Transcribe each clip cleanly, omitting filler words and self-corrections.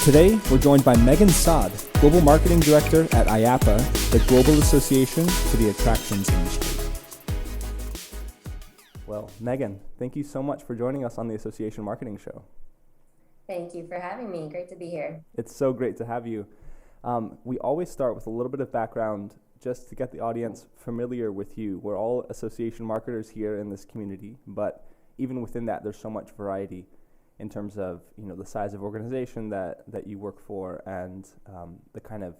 Today, we're joined by Megan Saad, Global Marketing Director at IAAPA, the Global Association for the Attractions Industry. Well, Megan, thank you so much for joining us on the Association Marketing Show. Thank you for having me. Great to be here. It's so great to have you. We always start with a little bit of background just to get the audience familiar with you. We're all association marketers here in this community, but even within that, there's so much variety in terms of, the size of organization that you work for and the kind of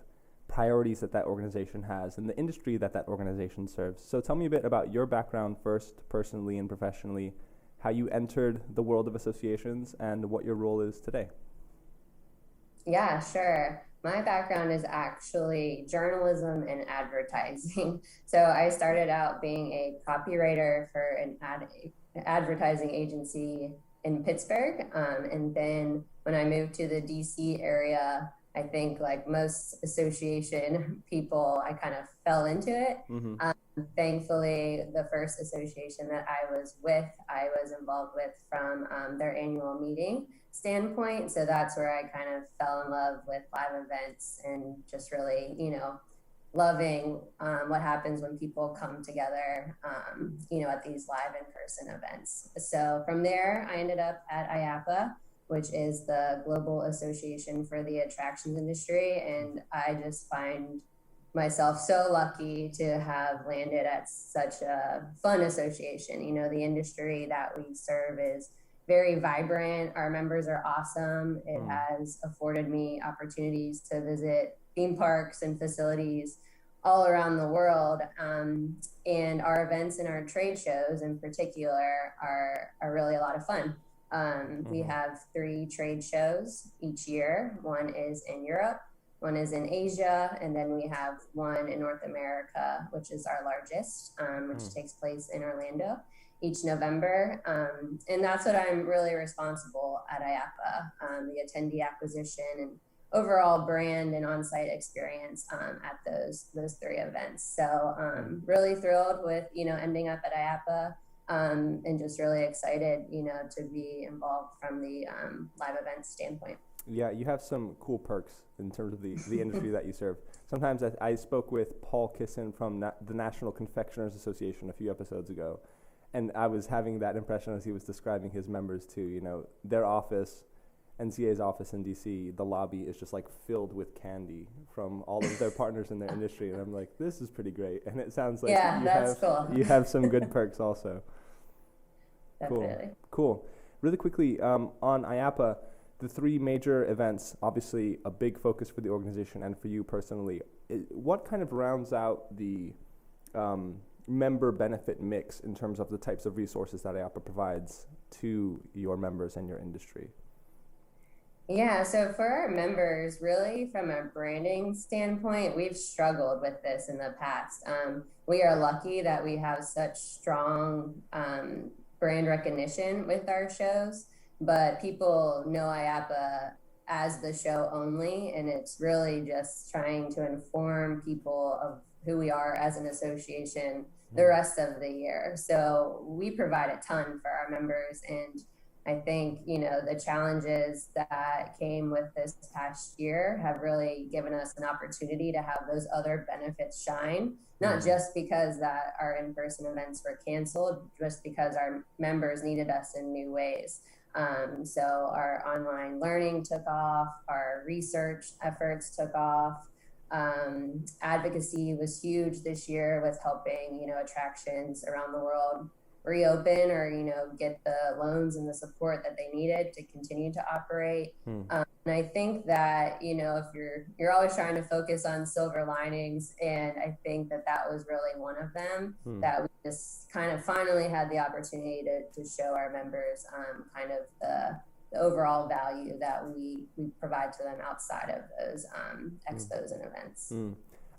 priorities that organization has and the industry that organization serves. So tell me a bit about your background first, personally and professionally, how you entered the world of associations and what your role is today. Yeah, sure. My background is actually journalism and advertising. So I started out being a copywriter for an advertising agency in Pittsburgh. And then when I moved to the DC area, I think like most association people, I kind of fell into it. Mm-hmm. Thankfully, the first association that I was involved with from their annual meeting standpoint. So that's where I kind of fell in love with live events and just really, loving what happens when people come together, at these live in-person events. So from there, I ended up at IAAPA, which is the Global Association for the Attractions Industry. And I just find myself so lucky to have landed at such a fun association. The industry that we serve is very vibrant. Our members are awesome. It has afforded me opportunities to visit theme parks and facilities all around the world. And our events and our trade shows in particular are really a lot of fun. We have 3 trade shows each year. One is in Europe, one is in Asia, and then we have one in North America, which is our largest, which takes place in Orlando each November. And that's what I'm really responsible at IAAPA, the attendee acquisition and overall brand and on-site experience at those 3 events. So really thrilled with, ending up at IAAPA and just really excited, to be involved from the live events standpoint. Yeah, you have some cool perks in terms of the industry that you serve. Sometimes I spoke with Paul Kissin from the National Confectioners Association a few episodes ago, and I was having that impression as he was describing his members too. Their office, NCA's office in DC, the lobby is just like filled with candy from all of their partners in their industry, and I'm like, this is pretty great. And it sounds like you have some good perks also. Definitely. Cool. Really quickly, on IAAPA, the 3 major events, obviously a big focus for the organization and for you personally. What kind of rounds out the member benefit mix in terms of the types of resources that IAAPA provides to your members and your industry? Yeah, so for our members, really from a branding standpoint, we've struggled with this in the past. We are lucky that we have such strong brand recognition with our shows, but people know IAAPA as the show only, and it's really just trying to inform people of who we are as an association the rest of the year. So we provide a ton for our members, and I think, the challenges that came with this past year have really given us an opportunity to have those other benefits shine, not just because that our in-person events were canceled, just because our members needed us in new ways. So our online learning took off, our research efforts took off. Advocacy was huge this year with helping, attractions around the world reopen or, get the loans and the support that they needed to continue to operate. And I think that, if you're always trying to focus on silver linings, and I think that was really one of them, that we just kind of finally had the opportunity to show our members kind of the overall value that we provide to them outside of those expos and events.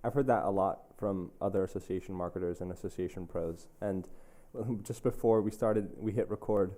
I've heard that a lot from other association marketers and association pros. And just before we hit record,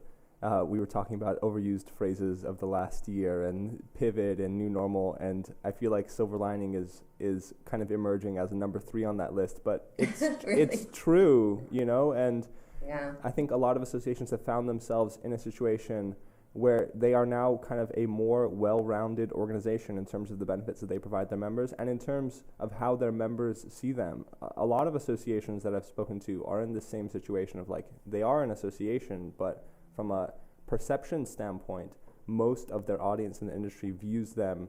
we were talking about overused phrases of the last year and pivot and new normal, and I feel like silver lining is kind of emerging as a number 3 on that list, but it's really? It's true, and yeah. I think a lot of associations have found themselves in a situation where they are now kind of a more well-rounded organization in terms of the benefits that they provide their members and in terms of how their members see them. A lot of associations that I've spoken to are in the same situation of like, they are an association, but from a perception standpoint, most of their audience in the industry views them,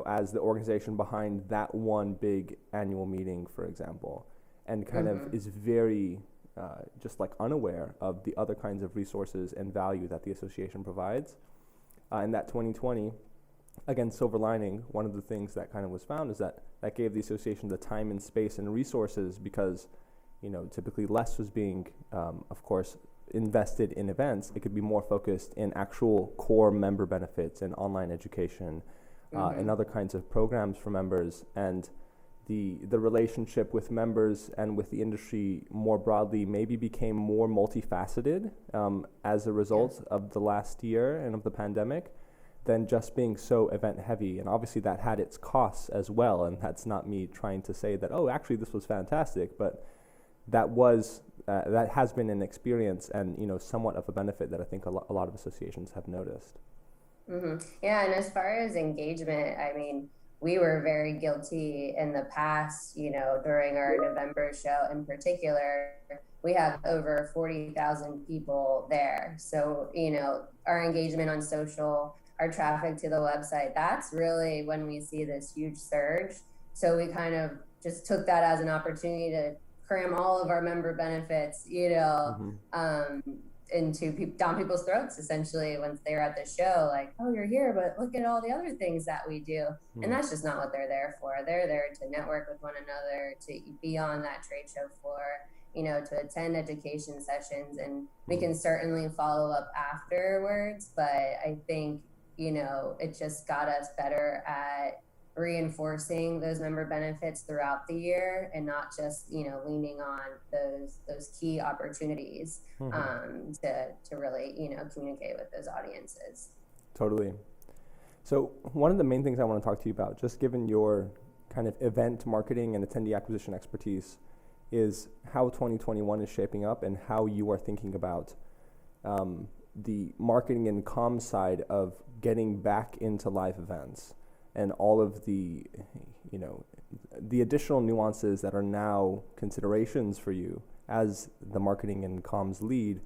as the organization behind that one big annual meeting, for example, and kind of is very just like unaware of the other kinds of resources and value that the association provides. In that 2020, again, silver lining, one of the things that kind of was found is that gave the association the time and space and resources because, typically less was being, of course, invested in events. It could be more focused in actual core member benefits and online education and other kinds of programs for members. And the relationship with members and with the industry more broadly maybe became more multifaceted as a result of the last year and of the pandemic than just being so event heavy. And obviously that had its costs as well. And that's not me trying to say that, oh, actually this was fantastic, but that has been an experience and, somewhat of a benefit that I think a lot of associations have noticed. Yeah, and as far as engagement, I mean, we were very guilty in the past, during our November show in particular. We have over 40,000 people there. So, our engagement on social, our traffic to the website, that's really when we see this huge surge. So we kind of just took that as an opportunity to cram all of our member benefits, down people's throats, essentially, once they're at the show, like, oh, you're here, but look at all the other things that we do. And that's just not what they're there for. They're there to network with one another, to be on that trade show floor, to attend education sessions. And we can certainly follow up afterwards, but I think, it just got us better at reinforcing those member benefits throughout the year and not just leaning on those key opportunities to really communicate with those audiences. Totally. So one of the main things I want to talk to you about, just given your kind of event marketing and attendee acquisition expertise, is how 2021 is shaping up and how you are thinking about the marketing and comms side of getting back into live events and all of the additional nuances that are now considerations for you as the marketing and comms lead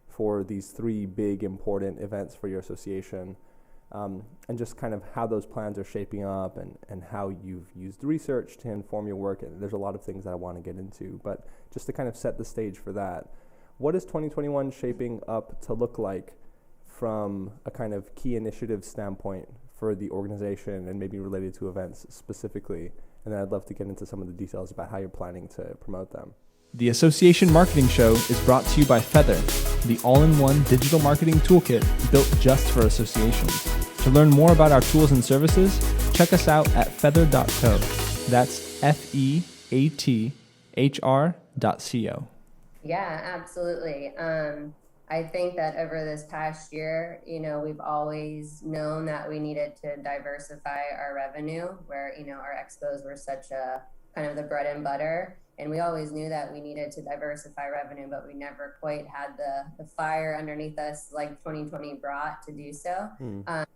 for these three big important events for your association, and just kind of how those plans are shaping up and how you've used research to inform your work. And there's a lot of things that I want to get into, but just to kind of set the stage for that, what is 2021 shaping up to look like from a kind of key initiative standpoint for the organization and maybe related to events specifically? And then I'd love to get into some of the details about how you're planning to promote them. The Association Marketing Show is brought to you by Feathr, the all-in-one digital marketing toolkit built just for associations. To learn more about our tools and services, check us out at feathr.co. That's FEATHR.co. Yeah, absolutely. I think that over this past year, we've always known that we needed to diversify our revenue, where, our expos were such a kind of the bread and butter. And we always knew that we needed to diversify revenue, but we never quite had the fire underneath us like 2020 brought to do so.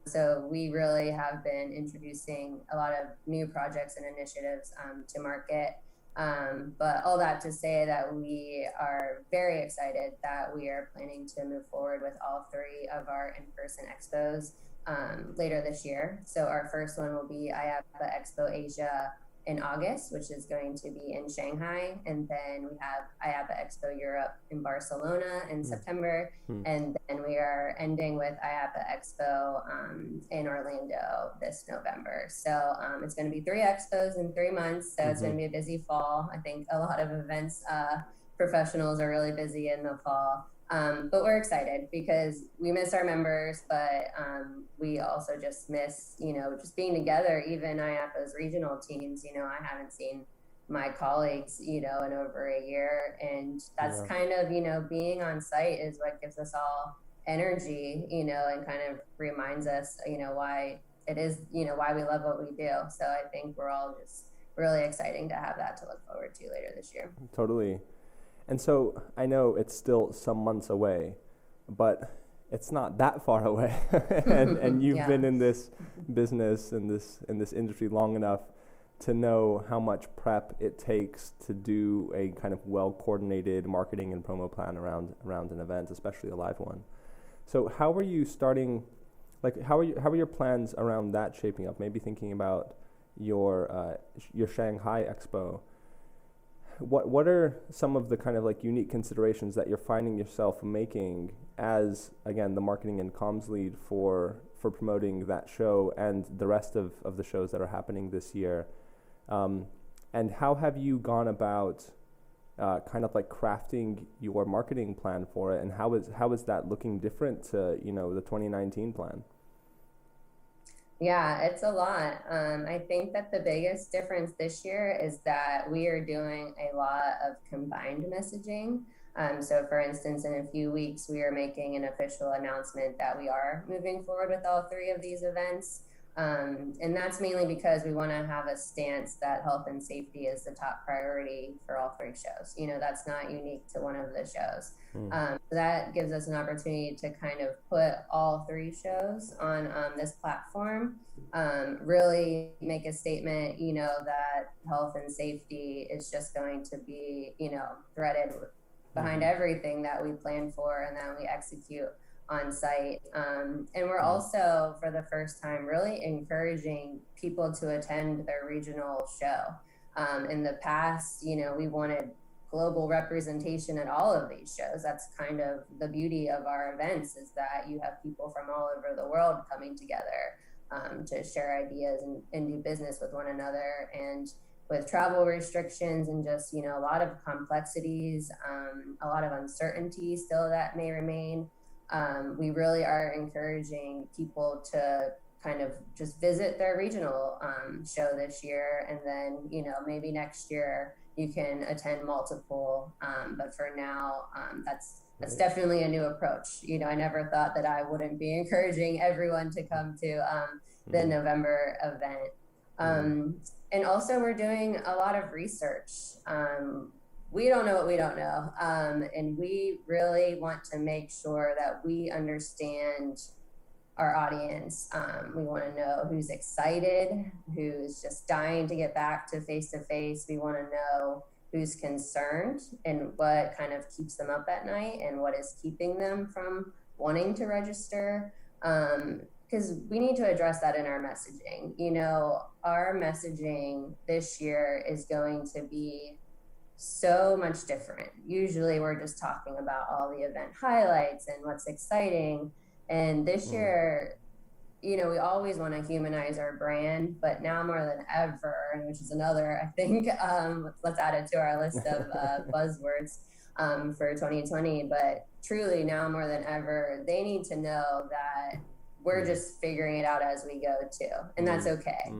So we really have been introducing a lot of new projects and initiatives to market. But all that to say that we are very excited that we are planning to move forward with all three of our in-person expos later this year. So our first one will be IAPA Expo Asia in August, which is going to be in Shanghai. And then we have IAPA Expo Europe in Barcelona in September. And then we are ending with IAPA Expo in Orlando this November. So it's going to be 3 expos in 3 months. So it's going to be a busy fall. I think a lot of events professionals are really busy in the fall. But we're excited because we miss our members, but we also just miss, just being together. Even IAPA's regional teams, I haven't seen my colleagues, in over a year. And that's kind of, being on site is what gives us all energy, and kind of reminds us, why it is, why we love what we do. So I think we're all just really exciting to have that to look forward to later this year. Totally. And so I know it's still some months away, but it's not that far away. and you've Yeah. been in this business and in this industry long enough to know how much prep it takes to do a kind of well-coordinated marketing and promo plan around an event, especially a live one. So how are you starting, how are your plans around that shaping up? Maybe thinking about your Shanghai Expo. What are some of the kind of unique considerations that you're finding yourself making as, again, the marketing and comms lead for promoting that show and the rest of the shows that are happening this year? And how have you gone about crafting your marketing plan for it, and how is that looking different to the 2019 plan? Yeah, it's a lot. I think that the biggest difference this year is that we are doing a lot of combined messaging. So for instance, in a few weeks, we are making an official announcement that we are moving forward with all three of these events. And that's mainly because we want to have a stance that health and safety is the top priority for all three shows. That's not unique to one of the shows. So that gives us an opportunity to kind of put all three shows on this platform, really make a statement, that health and safety is just going to be, threaded behind everything that we plan for and that we execute on site. And we're also, for the first time, really encouraging people to attend their regional show. In the past, we wanted global representation at all of these shows. That's kind of the beauty of our events, is that you have people from all over the world coming together to share ideas and do business with one another. And with travel restrictions and just, a lot of complexities, a lot of uncertainty still that may remain, we really are encouraging people to kind of just visit their regional show this year. And then, maybe next year you can attend multiple. But for now, that's definitely a new approach. I never thought that I wouldn't be encouraging everyone to come to the November event. And also we're doing a lot of research. We don't know what we don't know. And we really want to make sure that we understand our audience. We want to know who's excited, who's just dying to get back to face-to-face. We want to know who's concerned and what kind of keeps them up at night and what is keeping them from wanting to register. Because we need to address that in our messaging. Our messaging this year is going to be so much different. Usually we're just talking about all the event highlights and what's exciting. And this year, we always want to humanize our brand, but now more than ever, and which is another, I think, let's add it to our list of buzzwords for 2020. But truly now more than ever, they need to know that we're just figuring it out as we go too. And that's okay.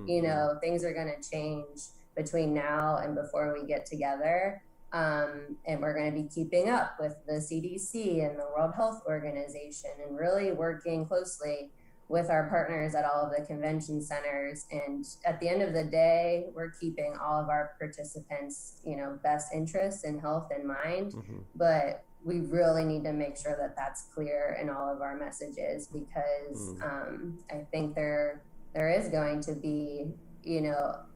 Things are going to change between now and before we get together. And we're going to be keeping up with the CDC and the World Health Organization and really working closely with our partners at all of the convention centers. And at the end of the day, we're keeping all of our participants, best interests and health in mind. But we really need to make sure that that's clear in all of our messages, because I think there is going to be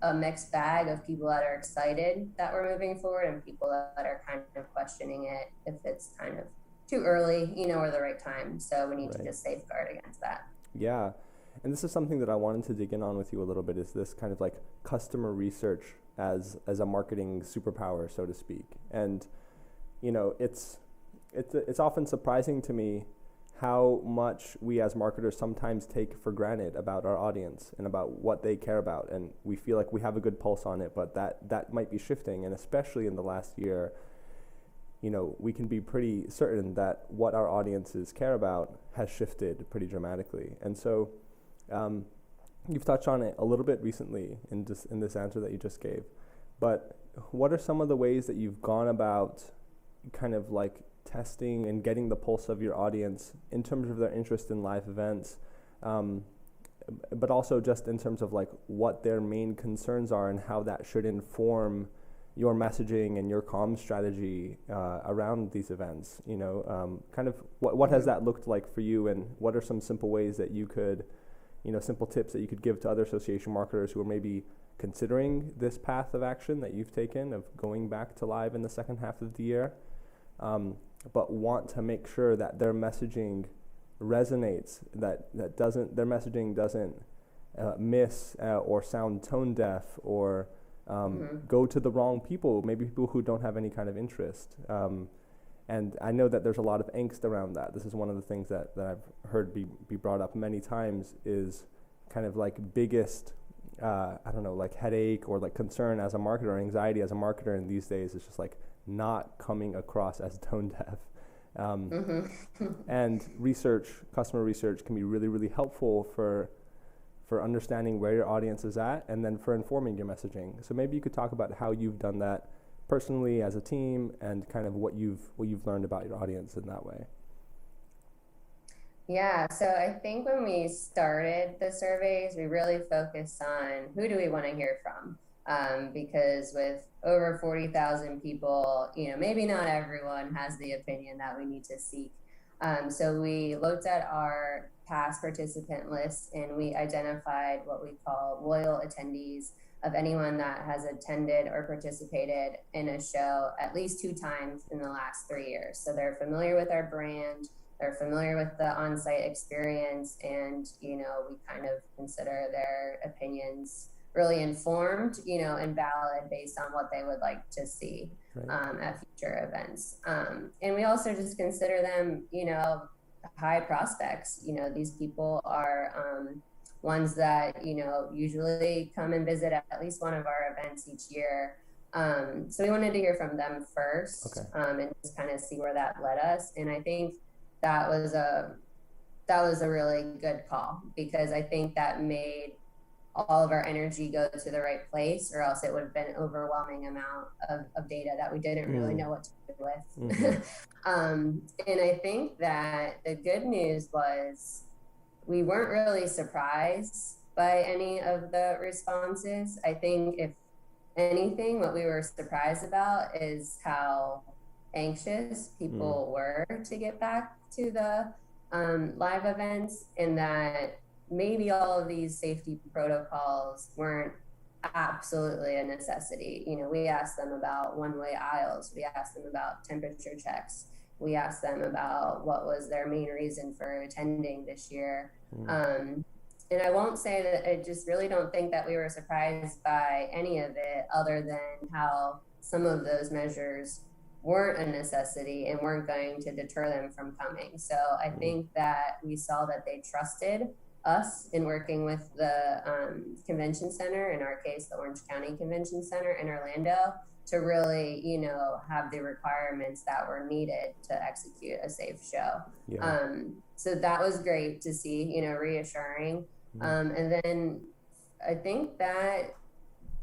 a mixed bag of people that are excited that we're moving forward and people that are kind of questioning it if it's kind of too early, or the right time. So we need to just safeguard against that. Yeah. And this is something that I wanted to dig in on with you a little bit, is this kind of customer research as a marketing superpower, so to speak. And, it's often surprising to me how much we as marketers sometimes take for granted about our audience and about what they care about. And we feel like we have a good pulse on it, but that might be shifting. And especially in the last year, we can be pretty certain that what our audiences care about has shifted pretty dramatically. And so you've touched on it a little bit recently in this answer that you just gave. But what are some of the ways that you've gone about kind of testing and getting the pulse of your audience in terms of their interest in live events, but also just in terms of what their main concerns are and how that should inform your messaging and your comm strategy around these events? Kind of what has that looked like for you, and what are some simple ways that you could, simple tips that you could give to other association marketers who are maybe considering this path of action that you've taken of going back to live in the second half of the year, but want to make sure that their messaging resonates, that their messaging doesn't miss or sound tone deaf or go to the wrong people, maybe people who don't have any kind of interest. And I know that there's a lot of angst around that. This is one of the things that I've heard be brought up many times, is kind of like biggest, like headache or like concern as a marketer, or anxiety as a marketer in these days, is just like not coming across as tone deaf. And customer research can be really, really helpful for understanding where your audience is at, and then for informing your messaging. So maybe you could talk about how you've done that personally as a team, and kind of what you've learned about your audience in that way. Yeah, so I think when we started the surveys, we really focused on who do we want to hear from, because with over 40,000 people, maybe not everyone has the opinion that we need to seek. So we looked at our past participant list, and we identified what we call loyal attendees, of anyone that has attended or participated in a show at least 2 times in the last 3 years. So they're familiar with our brand, they're familiar with the on-site experience, and, we kind of consider their opinions really informed, and valid based on what they would like to see at future events. And we also just consider them, high prospects. These people are ones that, usually come and visit at least one of our events each year. So we wanted to hear from them first, and just kind of see where that led us. And I think that was a really good call, because I think that made all of our energy go to the right place, or else it would have been an overwhelming amount of data that we didn't really know what to do with. And I think that the good news was we weren't really surprised by any of the responses. I think if anything, what we were surprised about is how anxious people were to get back to the live events, and that maybe all of these safety protocols weren't absolutely a necessity. We asked them about one-way aisles. We asked them about temperature checks. We asked them about what was their main reason for attending this year. And I won't say that, I just really don't think that we were surprised by any of it, other than how some of those measures weren't a necessity and weren't going to deter them from coming. So I think that we saw that they trusted us in working with the convention center, in our case, the Orange County Convention Center in Orlando, to really, have the requirements that were needed to execute a safe show. So that was great to see, reassuring. And then I think that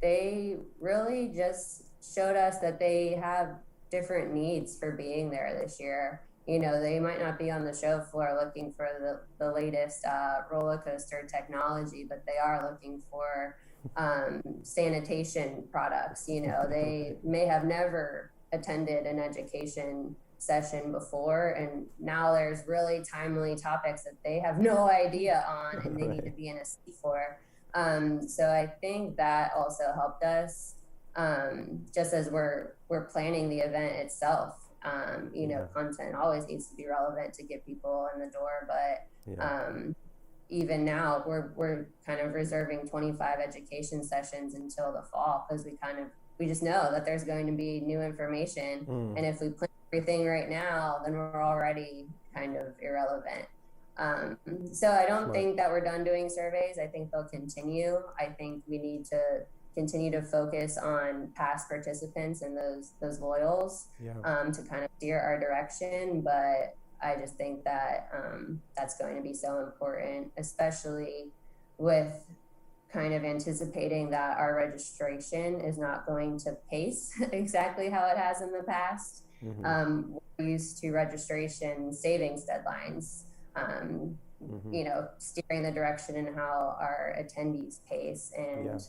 they really just showed us that they have different needs for being there this year. They might not be on the show floor looking for the latest roller coaster technology, but they are looking for sanitation products. They may have never attended an education session before, and now there's really timely topics that they have no idea on, and they need to be in a seat for. So I think that also helped us, just as we're planning the event itself. Content always needs to be relevant to get people in the door, but even now we're kind of reserving 25 education sessions until the fall, because we just know that there's going to be new information, and if we plan everything right now, then we're already kind of irrelevant. So I don't think that we're done doing surveys. I think they'll continue. I think we need to continue to focus on past participants and those loyals, to kind of steer our direction. But I just think that that's going to be so important, especially with kind of anticipating that our registration is not going to pace exactly how it has in the past. We're used to registration savings deadlines, steering the direction in how our attendees pace. And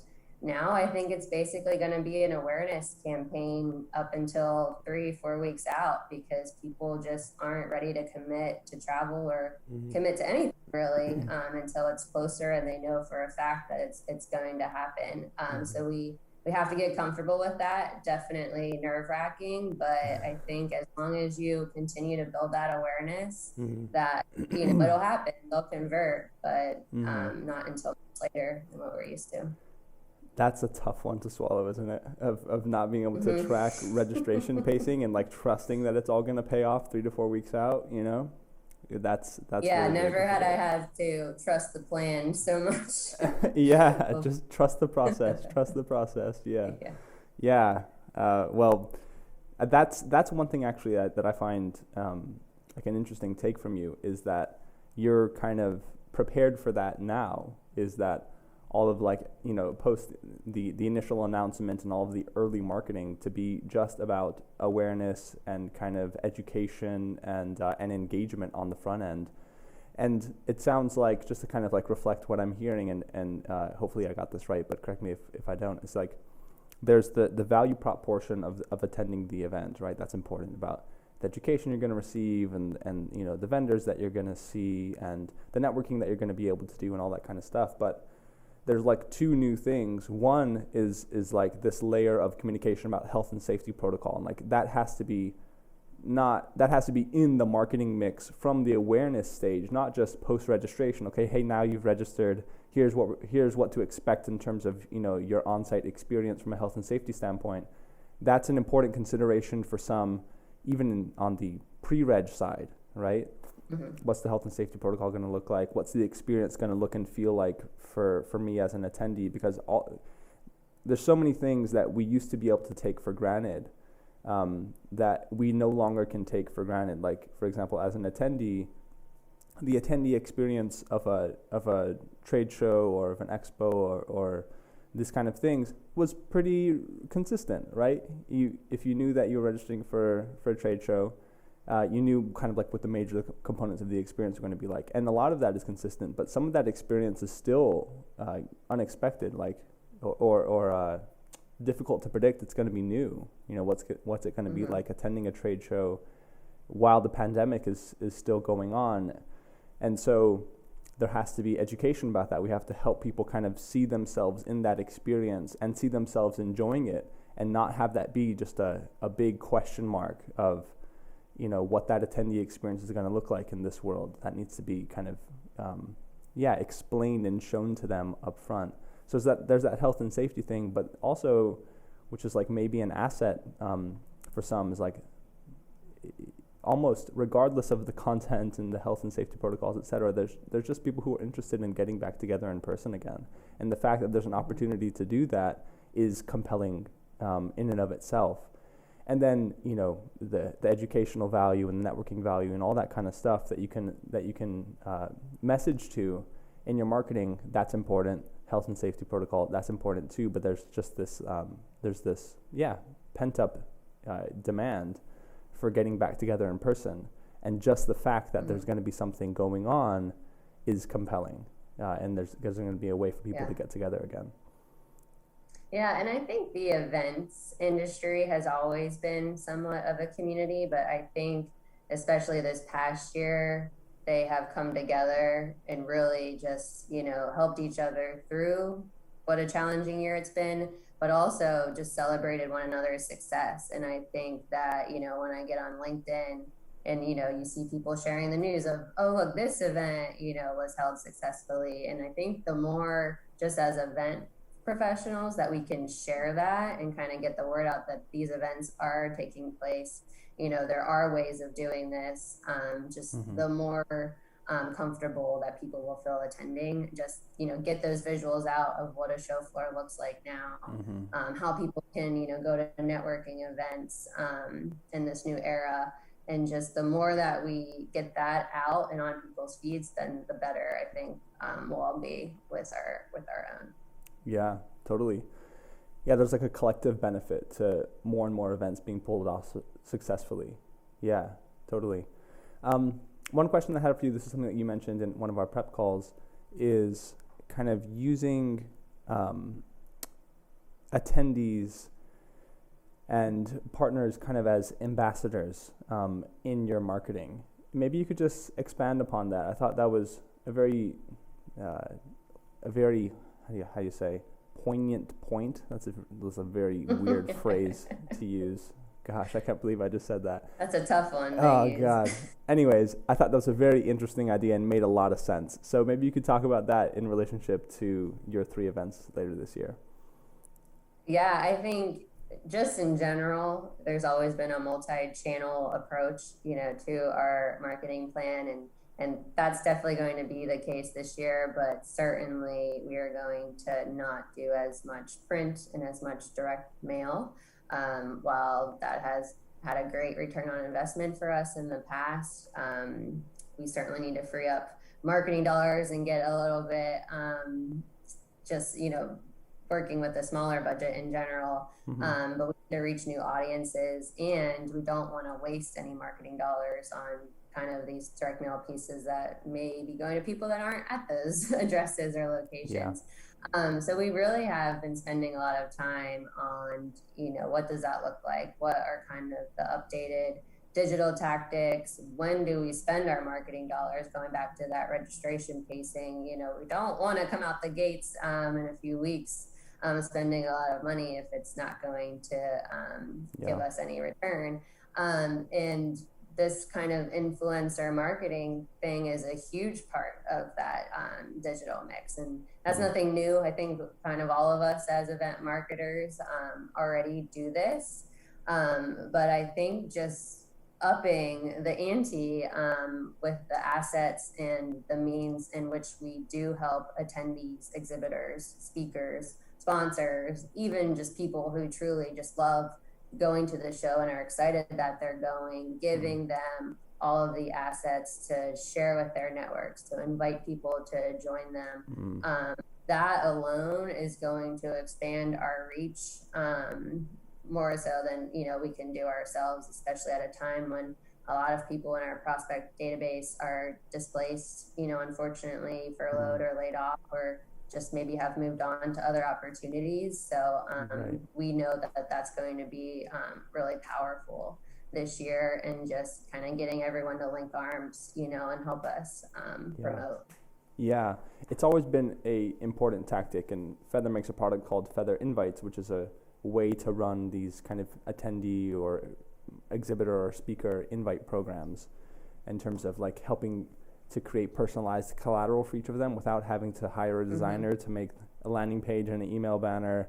now I think it's basically going to be an awareness campaign up until 3-4 weeks out, because people just aren't ready to commit to travel or commit to anything really until it's closer and they know for a fact that it's going to happen. So we have to get comfortable with that. Definitely nerve-wracking, but I think as long as you continue to build that awareness, that it'll happen. They'll convert, but not until later than what we're used to. That's a tough one to swallow, isn't it? Of not being able to track registration pacing and like trusting that it's all going to pay off 3 to 4 weeks out. That's yeah. really Never had I had to trust the plan so much. Yeah, just trust the process. Trust the process. Yeah. Well, that's one thing actually that I find like an interesting take from you, is that you're kind of prepared for that now. Is that all of post the initial announcement and all of the early marketing to be just about awareness and kind of education and engagement on the front end. And it sounds like, just to kind of like reflect what I'm hearing, and hopefully I got this right, but correct me if I don't, it's like there's the value prop portion of attending the event, right? That's important, about the education you're going to receive and the vendors that you're going to see and the networking that you're going to be able to do and all that kind of stuff. But there's like two new things. One is like this layer of communication about health and safety protocol, and like that has to be in the marketing mix from the awareness stage, not just post registration. Okay, hey, now you've registered. Here's what to expect in terms of your on-site experience from a health and safety standpoint. That's an important consideration for some, even on the pre-reg side, right? What's the health and safety protocol going to look like? What's the experience going to look and feel like for me as an attendee? Because there's so many things that we used to be able to take for granted that we no longer can take for granted. Like, for example, as an attendee, the attendee experience of a trade show or of an expo or this kind of things was pretty consistent, right? If you knew that you were registering for a trade show, you knew kind of like what the major components of the experience were going to be like. And a lot of that is consistent, but some of that experience is still unexpected, like, or difficult to predict. It's going to be new. What's it going to be like attending a trade show while the pandemic is still going on? And so there has to be education about that. We have to help people kind of see themselves in that experience and see themselves enjoying it, and not have that be just a big question mark of what that attendee experience is going to look like in this world. That needs to be kind of explained and shown to them up front. So there's that health and safety thing, but also, which is like maybe an asset for some, is like almost regardless of the content and the health and safety protocols, et cetera, there's just people who are interested in getting back together in person again. And the fact that there's an opportunity to do that is compelling in and of itself. And then the educational value and networking value and all that kind of stuff that you can message to in your marketing, that's important. Health and safety protocol, that's important too. But there's just this pent up demand for getting back together in person, and just the fact that there's going to be something going on is compelling, and there's going to be a way for people to get together again. Yeah, and I think the events industry has always been somewhat of a community, but I think especially this past year, they have come together and really just, helped each other through what a challenging year it's been, but also just celebrated one another's success. And I think that, when I get on LinkedIn and, you see people sharing the news of, oh, look, this event, was held successfully. And I think the more just as event professionals that we can share that and kind of get the word out that these events are taking place, there are ways of doing this, the more comfortable that people will feel attending, just get those visuals out of what a show floor looks like now, how people can go to networking events in this new era. And just the more that we get that out and on people's feeds, then the better I think we'll all be with our own. Yeah, totally. Yeah, there's like a collective benefit to more and more events being pulled off successfully. Yeah, totally. One question I had for you, this is something that you mentioned in one of our prep calls, is kind of using attendees and partners kind of as ambassadors in your marketing. Maybe you could just expand upon that. I thought that was a very how do you say, poignant point. That's a very weird phrase to use. Gosh, I can't believe I just said that. That's a tough one to Oh, use. God. Anyways, I thought that was a very interesting idea and made a lot of sense. So maybe you could talk about that in relationship to your 3 events later this year. Yeah, I think just in general, there's always been a multi-channel approach, to our marketing plan, and that's definitely going to be the case this year, but certainly we are going to not do as much print and as much direct mail. While that has had a great return on investment for us in the past, we certainly need to free up marketing dollars and get a little bit working with a smaller budget in general. But we need to reach new audiences, and we don't want to waste any marketing dollars on kind of these direct mail pieces that may be going to people that aren't at those addresses or locations. So we really have been spending a lot of time on, what does that look like? What are kind of the updated digital tactics? When do we spend our marketing dollars? Going back to that registration pacing, we don't want to come out the gates in a few weeks spending a lot of money if it's not going to give us any return. And this kind of influencer marketing thing is a huge part of that digital mix. And that's nothing new. I think kind of all of us as event marketers already do this. But I think just upping the ante with the assets and the means in which we do help attendees, exhibitors, speakers, sponsors, even just people who truly just love going to the show and are excited that they're going, giving them all of the assets to share with their networks, to invite people to join them. That alone is going to expand our reach more so than we can do ourselves, especially at a time when a lot of people in our prospect database are displaced, unfortunately furloughed or laid off, or just maybe have moved on to other opportunities. So we know that that's going to be really powerful this year, and just kind of getting everyone to link arms, and help us promote. Yeah, it's always been a important tactic, and Feathr makes a product called Feathr Invites, which is a way to run these kind of attendee or exhibitor or speaker invite programs in terms of like helping to create personalized collateral for each of them without having to hire a designer to make a landing page and an email banner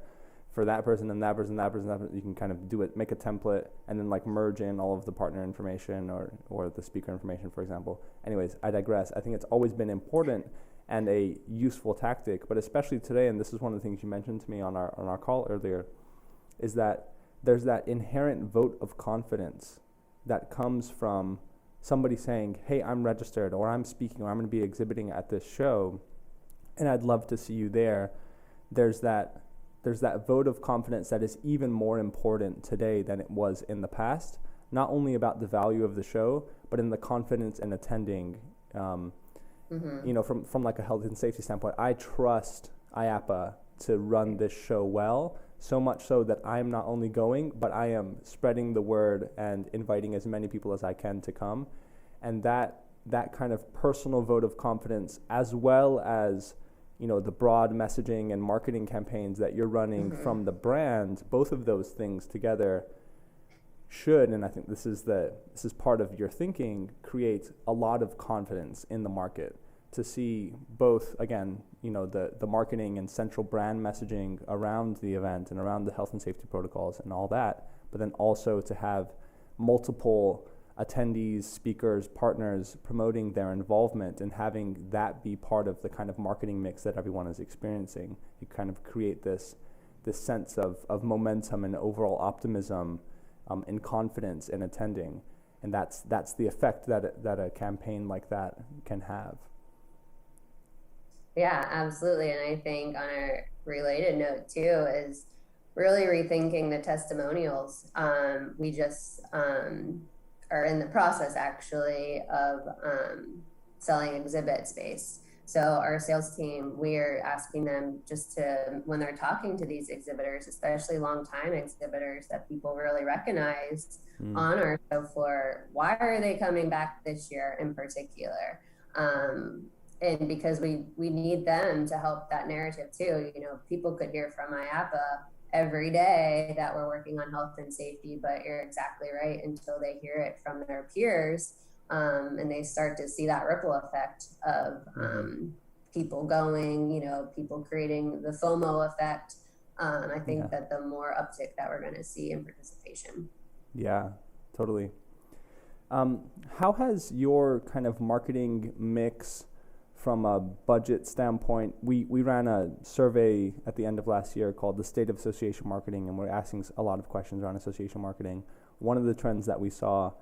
for that person and that person, that person, that person. You can kind of do it, make a template, and then like merge in all of the partner information or the speaker information, for example. Anyways, I digress. I think it's always been important and a useful tactic, but especially today, and this is one of the things you mentioned to me on our call earlier, is that there's that inherent vote of confidence that comes from somebody saying, hey, I'm registered, or I'm speaking, or I'm going to be exhibiting at this show, and I'd love to see you there. There's that vote of confidence that is even more important today than it was in the past, not only about the value of the show, but in the confidence in attending. From like a health and safety standpoint, I trust IAPA to run this show well, so much so that I'm not only going, but I am spreading the word and inviting as many people as I can to come. And that kind of personal vote of confidence, as well as the broad messaging and marketing campaigns that you're running from the brand, both of those things together should, and I think this is part of your thinking, create a lot of confidence in the market to see both, again, the marketing and central brand messaging around the event and around the health and safety protocols and all that, but then also to have multiple attendees, speakers, partners promoting their involvement and having that be part of the kind of marketing mix that everyone is experiencing. You kind of create this sense of momentum and overall optimism and confidence in attending, and that's the effect that a campaign like that can have. Yeah, absolutely. And I think on a related note too is really rethinking the testimonials. We just are in the process actually of selling exhibit space So our sales team, we're asking them just to, when they're talking to these exhibitors, especially long-time exhibitors that people really recognize on our show floor, why are they coming back this year in particular? And because we need them to help that narrative too. You know, people could hear from IAPA every day that we're working on health and safety, but you're exactly right, until they hear it from their peers, and they start to see that ripple effect of people going, you know, people creating the FOMO effect. I think that the more uptick that we're going to see in participation. Yeah, totally. How has your kind of marketing mix from a budget standpoint? We ran a survey at the end of last year called the State of Association Marketing, and we're asking a lot of questions around association marketing. One of the trends that we saw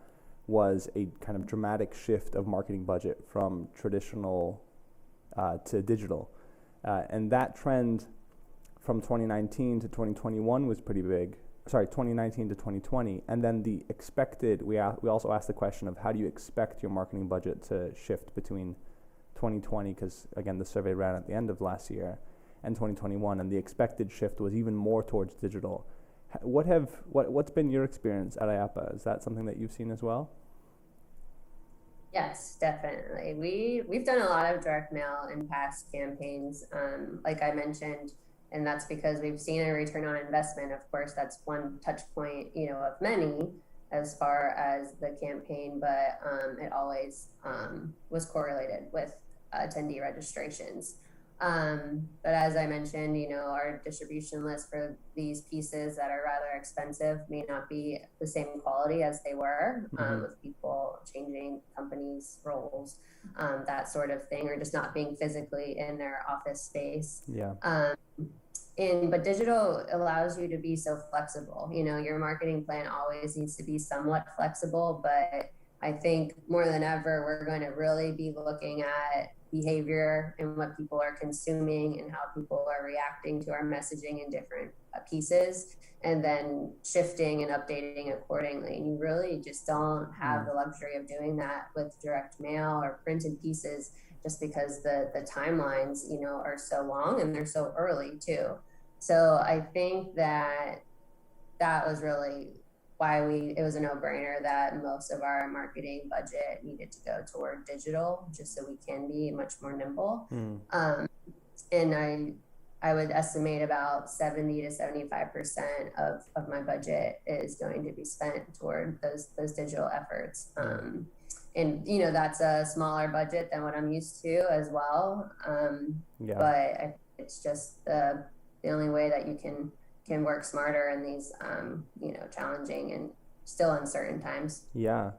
was a kind of dramatic shift of marketing budget from traditional to digital. And that trend from 2019 to 2021 was pretty big. Sorry, 2019 to 2020. And then the expected, we also asked the question of how do you expect your marketing budget to shift between 2020, because again, the survey ran at the end of last year, and 2021, and the expected shift was even more towards digital. What's been your experience at IAPA? Is that something that you've seen as well? Yes, definitely. We've done a lot of direct mail in past campaigns, like I mentioned, and that's because we've seen a return on investment. Of course, that's one touch point, you know, of many as far as the campaign, but it always was correlated with attendee registrations. But as I mentioned, you know, our distribution list for these pieces that are rather expensive may not be the same quality as they were, with people changing companies, roles, that sort of thing, or just not being physically in their office space. Yeah. But digital allows you to be so flexible. You know, your marketing plan always needs to be somewhat flexible, but I think more than ever, we're going to really be looking at behavior and what people are consuming and how people are reacting to our messaging in different pieces, and then shifting and updating accordingly. And you really just don't have the luxury of doing that with direct mail or printed pieces, just because the timelines, you know, are so long and they're so early too. So I think that was really why it was a no-brainer that most of our marketing budget needed to go toward digital, just so we can be much more nimble. And I would estimate about 70 to 75% of my budget is going to be spent toward those digital efforts. And you know, that's a smaller budget than what I'm used to as well. But it's just the only way that you can work smarter in these, you know, challenging and still uncertain times. Yeah,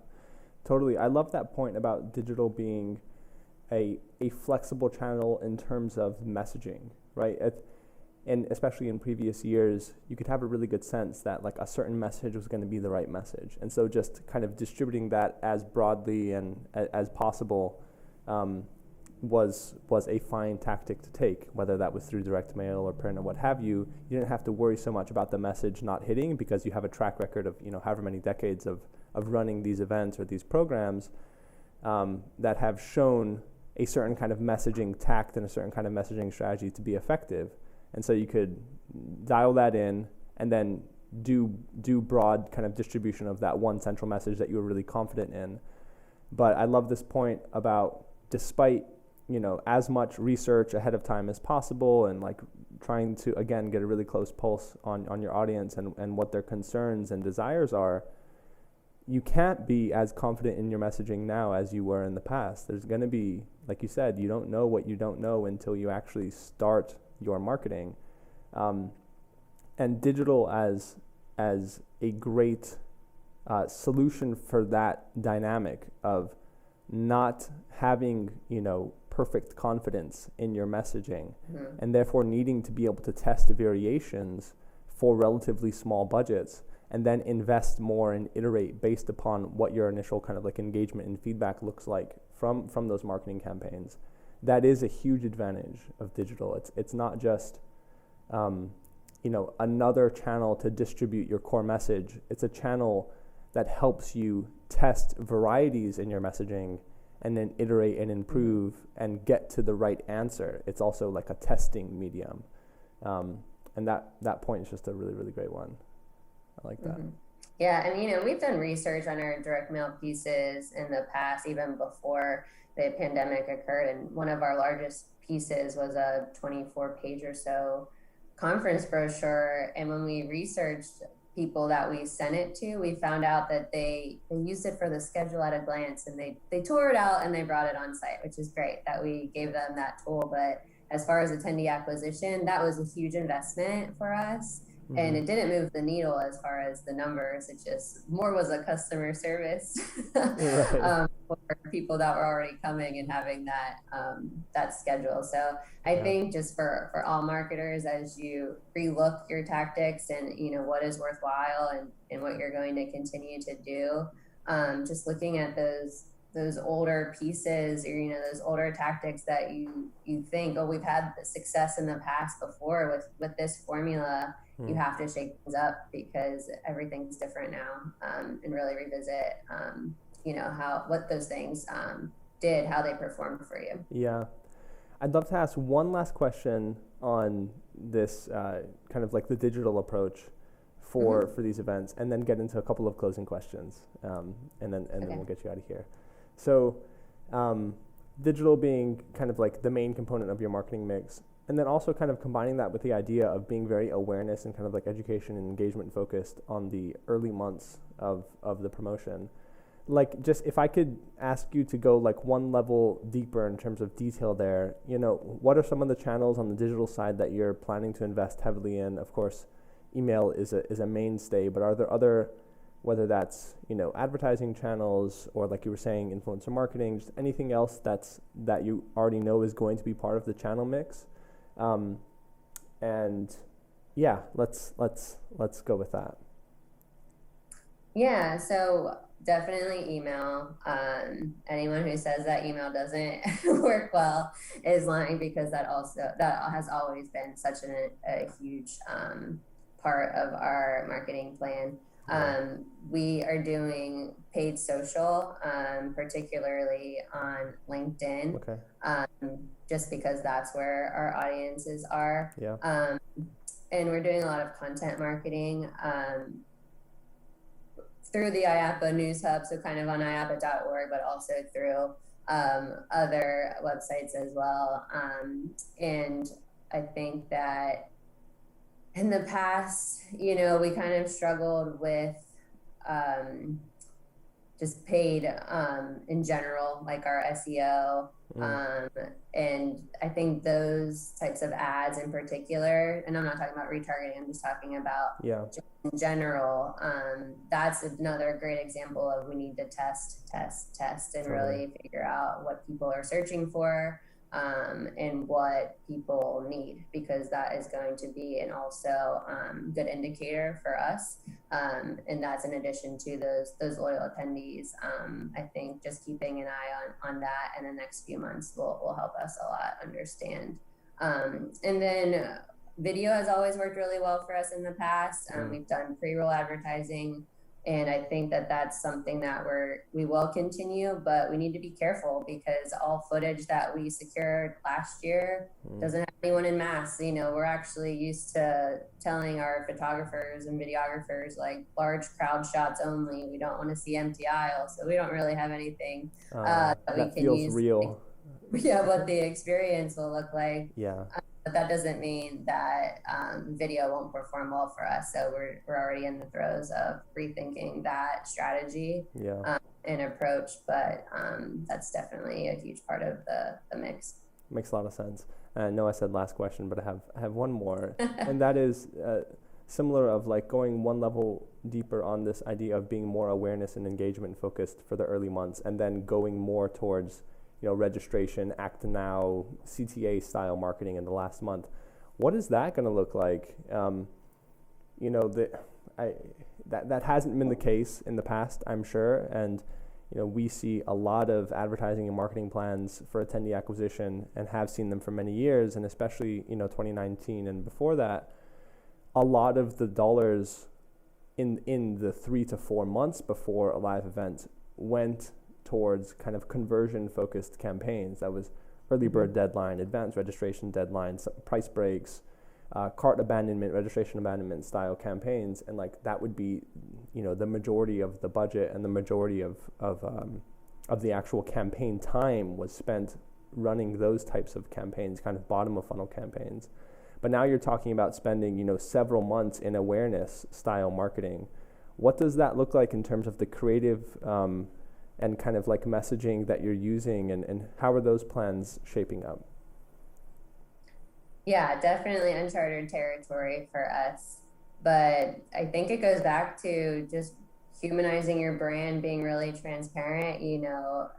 totally. I love that point about digital being a flexible channel in terms of messaging, right? And especially in previous years, you could have a really good sense that like a certain message was going to be the right message. And so just kind of distributing that as broadly and as possible was a fine tactic to take, whether that was through direct mail or print or what have you. You didn't have to worry so much about the message not hitting, because you have a track record of, you know, however many decades of running these events or these programs that have shown a certain kind of messaging tact and a certain kind of messaging strategy to be effective. And so you could dial that in and then do broad kind of distribution of that one central message that you were really confident in. But I love this point about, despite, you know, as much research ahead of time as possible and like trying to, again, get a really close pulse on your audience and what their concerns and desires are, you can't be as confident in your messaging now as you were in the past. There's going to be, like you said, you don't know what you don't know until you actually start your marketing. And digital as a great solution for that dynamic of not having, you know, perfect confidence in your messaging, and therefore needing to be able to test variations for relatively small budgets and then invest more and iterate based upon what your initial kind of like engagement and feedback looks like from those marketing campaigns. That is a huge advantage of digital. It's not just you know, another channel to distribute your core message. It's a channel that helps you test varieties in your messaging and then iterate and improve and get to the right answer. It's also like a testing medium. And that point is just a really, really great one. I like that. Yeah, and we've done research on our direct mail pieces in the past, even before the pandemic occurred. And one of our largest pieces was a 24-page or so conference brochure. And when we researched people that we sent it to, we found out that they used it for the schedule at a glance, and they tore it out and they brought it on site, which is great that we gave them that tool. But as far as attendee acquisition, that was a huge investment for us. And it didn't move the needle as far as the numbers. It just more was a customer service for people that were already coming and having that schedule. So I think just for all marketers, as you relook your tactics and what is worthwhile and what you're going to continue to do, just looking at those older pieces or those older tactics that you think, oh, we've had success in the past before with this formula. You have to shake things up because everything's different now, and really revisit what those things did, how they performed for you. Yeah, I'd love to ask one last question on this kind of like the digital approach for these events, and then get into a couple of closing questions, and then we'll get you out of here. So digital being kind of like the main component of your marketing mix, and then also kind of combining that with the idea of being very awareness and kind of like education and engagement focused on the early months of the promotion. Like, just if I could ask you to go like one level deeper in terms of detail there, what are some of the channels on the digital side that you're planning to invest heavily in? Of course, email is a mainstay, but are there other, whether that's advertising channels or, like you were saying, influencer marketing, just anything else that you already know is going to be part of the channel mix? And yeah, let's go with that. Yeah, so definitely email. Anyone who says that email doesn't work well is lying, because that has always been such a huge part of our marketing plan. We are doing paid social, particularly on LinkedIn, just because that's where our audiences are. And we're doing a lot of content marketing through the IAPA News Hub, so kind of on IAPA.org, but also through other websites as well. And I think that in the past, we kind of struggled with just paid in general, like our SEO. And I think those types of ads in particular, and I'm not talking about retargeting, I'm just talking about in general, that's another great example of we need to test and really figure out what people are searching for. And what people need, because that is going to be an also good indicator for us. And that's in addition to those loyal attendees. I think just keeping an eye on that in the next few months will help us a lot understand. And then video has always worked really well for us in the past. We've done pre-roll advertising. And I think that that's something that we will continue, but we need to be careful, because all footage that we secured last year doesn't have anyone in mass. We're actually used to telling our photographers and videographers, like, large crowd shots only. We don't want to see empty aisles, so we don't really have anything that we can feels use. Real. What the experience will look like. But that doesn't mean that video won't perform well for us. So we're already in the throes of rethinking that strategy and approach. But that's definitely a huge part of the mix. Makes a lot of sense. I know I said last question, but I have one more, and that is similar of like going one level deeper on this idea of being more awareness and engagement focused for the early months, and then going more towards registration, act now, CTA style marketing in the last month. What is that going to look like? That hasn't been the case in the past, I'm sure. And, we see a lot of advertising and marketing plans for attendee acquisition, and have seen them for many years. And especially, 2019 and before that, a lot of the dollars in the 3 to 4 months before a live event went towards kind of conversion-focused campaigns. That was early bird deadline, advanced registration deadline, price breaks, cart abandonment, registration abandonment style campaigns, and like that would be, the majority of the budget and the majority of the actual campaign time was spent running those types of campaigns, kind of bottom of funnel campaigns. But now you're talking about spending, several months in awareness style marketing. What does that look like in terms of the creative and kind of like messaging that you're using, and how are those plans shaping up? Yeah, definitely uncharted territory for us. But I think it goes back to just humanizing your brand, being really transparent,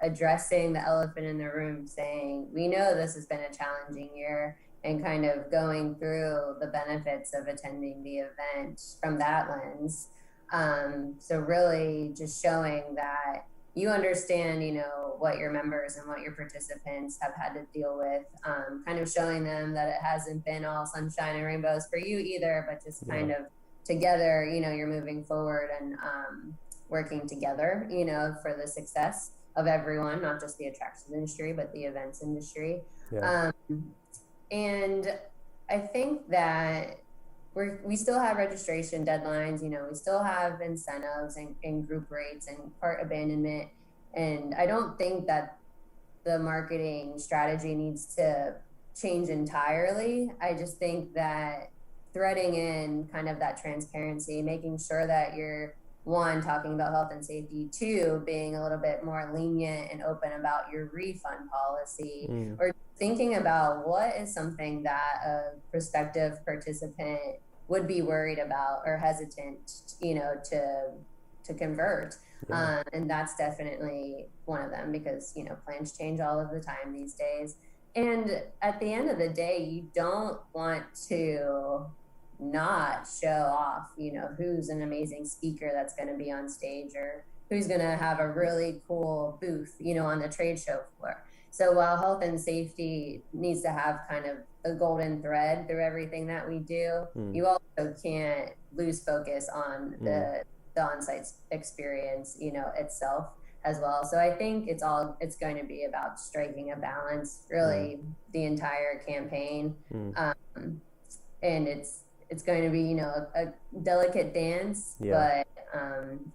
addressing the elephant in the room, saying, we know this has been a challenging year, and kind of going through the benefits of attending the event from that lens. So really just showing that you understand, what your members and what your participants have had to deal with, kind of showing them that it hasn't been all sunshine and rainbows for you either, but just kind of together, you're moving forward and working together, for the success of everyone, not just the attractions industry, but the events industry. Yeah. And I think that we still have registration deadlines, we still have incentives and group rates and cart abandonment. And I don't think that the marketing strategy needs to change entirely. I just think that threading in kind of that transparency, making sure that you're, one, talking about health and safety, two, being a little bit more lenient and open about your refund policy, or thinking about what is something that a prospective participant would be worried about or hesitant, to convert. Yeah. And that's definitely one of them, because, plans change all of the time these days. And at the end of the day, you don't want to not show off, who's an amazing speaker that's going to be on stage, or who's going to have a really cool booth, on the trade show floor. So while health and safety needs to have kind of a golden thread through everything that we do, you also can't lose focus on the on-site experience, itself as well. So I think it's going to be about striking a balance, really, the entire campaign. And it's going to be, a delicate dance, but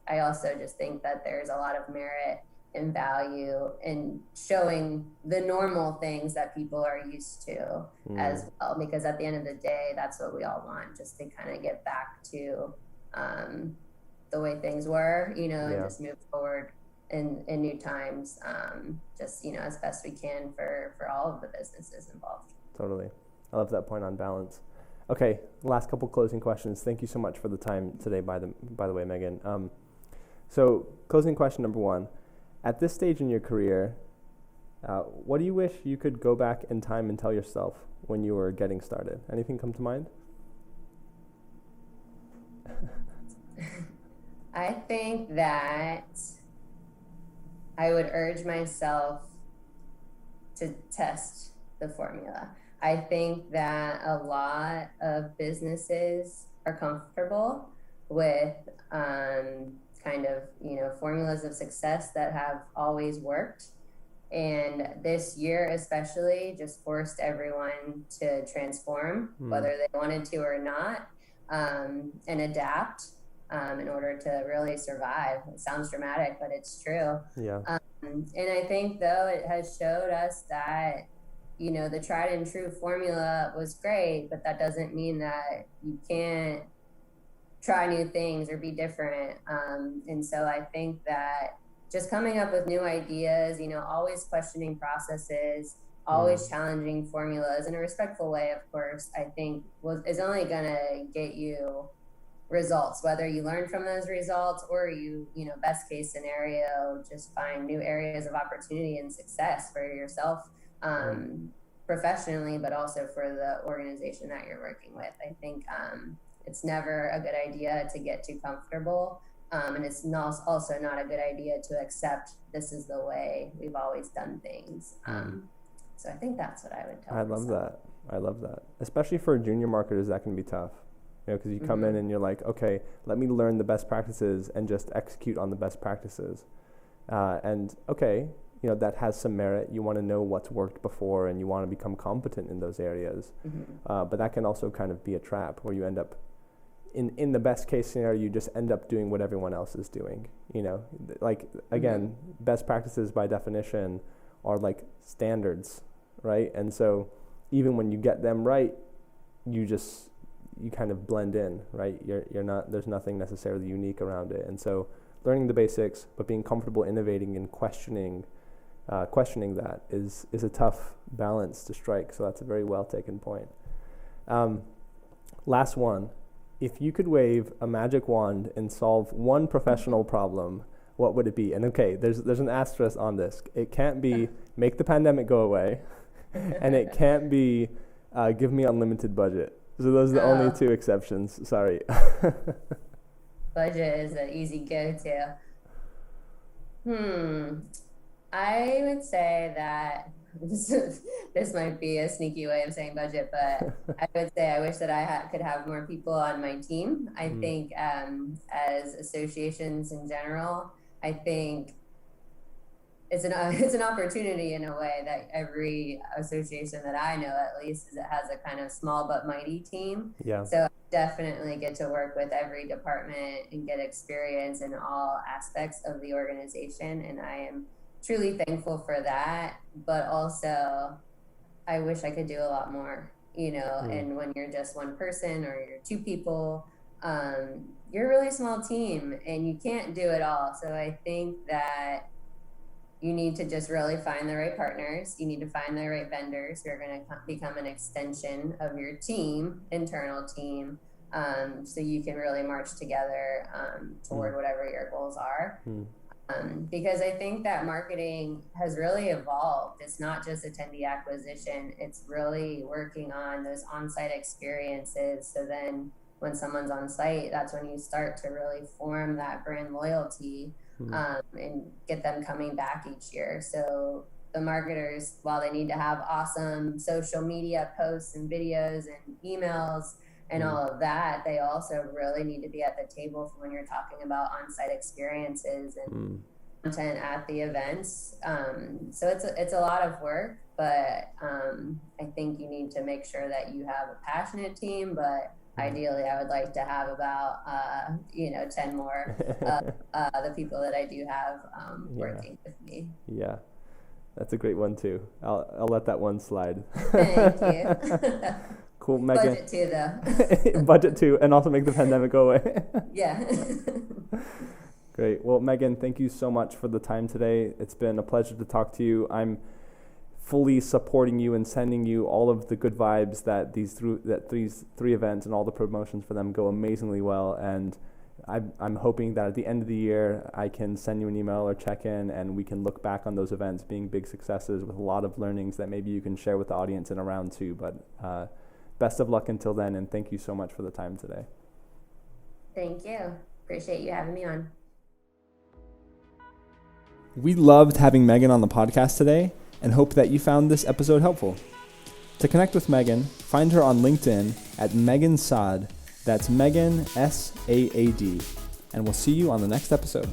I also just think that there's a lot of merit and value in showing the normal things that people are used to as well, because at the end of the day, that's what we all want, just to kind of get back to the way things were, and just move forward in new times, just, as best we can for all of the businesses involved. Totally. I love that point on balance. Okay, last couple closing questions. Thank you so much for the time today, by the way, Megan. So closing question number one, at this stage in your career, what do you wish you could go back in time and tell yourself when you were getting started? Anything come to mind? I think that I would urge myself to test the formula. I think that a lot of businesses are comfortable with kind of, formulas of success that have always worked. And this year especially just forced everyone to transform, whether they wanted to or not, and adapt in order to really survive. It sounds dramatic, but it's true. Yeah. And I think, though, it has showed us that, the tried and true formula was great, but that doesn't mean that you can't try new things or be different. And so I think that just coming up with new ideas, always questioning processes, always challenging formulas in a respectful way, of course, I think is only going to get you results, whether you learn from those results or you best case scenario, just find new areas of opportunity and success for yourself, professionally, but also for the organization that you're working with. I think it's never a good idea to get too comfortable. And it's also not a good idea to accept this is the way we've always done things. So I think that's what I would tell myself. I love that. Especially for junior marketers, that can be tough. Because you come in and you're like, okay, let me learn the best practices and just execute on the best practices. And okay, that has some merit. You want to know what's worked before and you want to become competent in those areas. But that can also kind of be a trap where you end up, in the best case scenario, you just end up doing what everyone else is doing. Like, again, best practices by definition are like standards, right? And so even when you get them right, you kind of blend in, right? You're not, there's nothing necessarily unique around it. And so learning the basics, but being comfortable innovating and questioning that is a tough balance to strike. So that's a very well taken point. Last one. If you could wave a magic wand and solve one professional problem, what would it be? And okay, there's an asterisk on this. It can't be make the pandemic go away, and it can't be give me unlimited budget. So those are the only two exceptions. Sorry. Budget is an easy go-to. I would say that this might be a sneaky way of saying budget, but I would say I wish that I could have more people on my team. I think as associations in general, I think it's an opportunity in a way that every association that I know, at least, is it has a kind of small but mighty team. Yeah. So I definitely get to work with every department and get experience in all aspects of the organization, and I am truly thankful for that. But also, I wish I could do a lot more. And when you're just one person or you're two people, you're a really small team, and you can't do it all. So I think that you need to just really find the right partners. You need to find the right vendors who are going to become an extension of your team, internal team, so you can really march together toward whatever your goals are. Because I think that marketing has really evolved. It's not just attendee acquisition. It's really working on those on-site experiences. So then when someone's on site, that's when you start to really form that brand loyalty. And get them coming back each year. So the marketers, while they need to have awesome social media posts and videos and emails and all of that, they also really need to be at the table for when you're talking about on-site experiences and content at the events. So it's a lot of work, but I think you need to make sure that you have a passionate team, but ideally, I would like to have about 10 more the people that I do have working with me. Yeah, that's a great one too. I'll let that one slide. Thank you. Cool, Megan. Budget too, though. Budget too, and also make the pandemic go away. Yeah. Great. Well, Megan, thank you so much for the time today. It's been a pleasure to talk to you. I'm fully supporting you and sending you all of the good vibes that these three events and all the promotions for them go amazingly well. And I'm hoping that at the end of the year, I can send you an email or check in, and we can look back on those events being big successes with a lot of learnings that maybe you can share with the audience in a round two. But best of luck until then, and thank you so much for the time today. Thank you. Appreciate you having me on. We loved having Megan on the podcast today and hope that you found this episode helpful. To connect with Megan, find her on LinkedIn at Megan Saad. That's Megan, S-A-A-D. And we'll see you on the next episode.